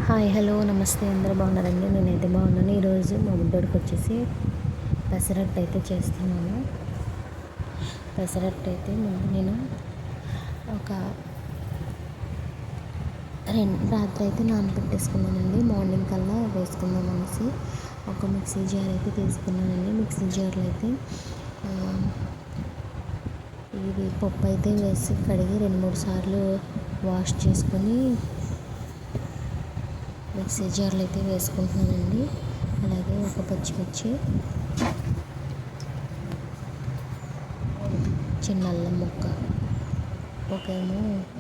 Hi hello నమస్తే అందరూ బాగున్నారండి. నేనైతే బాగున్నాను. ఈరోజు మా బుడ్డోడికి వచ్చేసి పెసరట్టు అయితే చేస్తున్నాను. పెసరట్టు అయితే ముందు నేను ఒక రాత్రి అయితే నానబెట్టేసుకున్నానండి. మార్నింగ్ కల్లా వేసుకుందాం అనేసి ఒక మిక్సీ జార్ అయితే తీసుకున్నానండి. మిక్సీ జార్లో అయితే ఇది పప్పు అయితే వేసి కడిగి 2-3 సార్లు వాష్ చేసుకొని మిక్సీ జార్లో అయితే వేసుకుంటున్నానండి. అలాగే ఒక పచ్చిమిర్చి, చిన్న అల్లం ముక్క,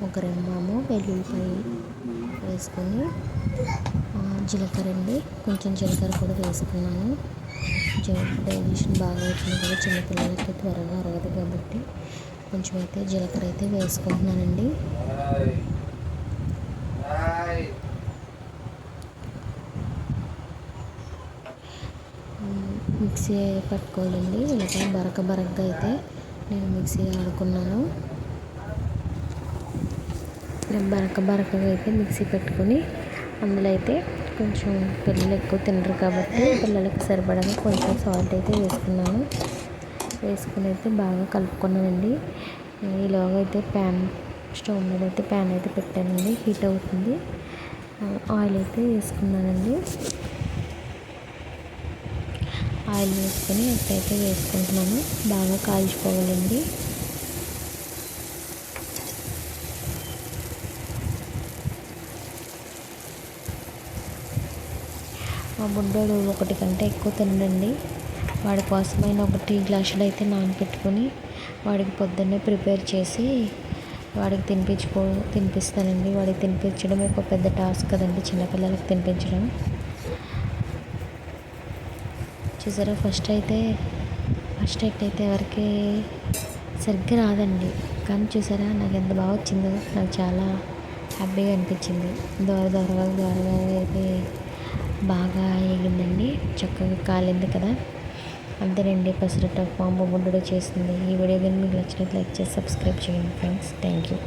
ఒక రెమ్మేమో వెల్లుల్లిపాయ వేసుకొని జీలకర్ర అండి, కొంచెం జీలకర్ర కూడా వేసుకున్నాను. డైజెషన్ బాగా అవుతుంది కదా, చిన్నపిల్లలకి త్వరగా అరగదు కాబట్టి కొంచెం అయితే జీలకర్ర అయితే వేసుకుంటున్నానండి. మిక్సీ పట్టుకోవాలండి. ఇలాగ బరకగా అయితే నేను మిక్సీ ఆడుకున్నాను. బరకగా అయితే మిక్సీ పెట్టుకొని అందులో అయితే కొంచెం పిల్లలు ఎక్కువ తినరు కాబట్టి పిల్లలకి సరిపడగా కొంచెం సాల్ట్ అయితే వేసుకుని అయితే బాగా కలుపుకున్నానండి. ఈలోగా అయితే స్టవ్ మీద అయితే ప్యాన్ అయితే పెట్టానండి. హీట్ అవుతుంది. ఆయిల్ అయితే వేసుకున్నానండి. ఆయిల్ వేసుకొని ఎప్పుడైతే వేసుకుంటున్నాను బాగా కాల్చుకోవాలండి. మా బుడ్డోడు 1 గంట ఎక్కువ తినడండి. వాడి కోసమైన ఒక 3 గ్లాసులు అయితే నానబెట్టుకొని వాడికి పొద్దున్నే ప్రిపేర్ చేసి వాడికి తినిపిస్తానండి. వాడికి తినిపించడం ఒక పెద్ద టాస్క్ కదండి, చిన్నపిల్లలకి తినిపించడం. చూసారా, ఫస్ట్ అయితే ఎవరికి సరిగ్గా రాదండి, కానీ చూసారా నాకు ఎంత బాగా వచ్చిందో. నాకు చాలా హ్యాపీగా అనిపించింది. దోరగా అయితే బాగా వేగిందండి, చక్కగా కాలింది కదా. అంతేనండి, పెసరట్టు మా బుడ్డోడు చేసింది. ఈ వీడియో కానీ మీకు నచ్చినట్లయితే లైక్ చేసి సబ్స్క్రైబ్ చేయండి ఫ్రెండ్స్. Thank you.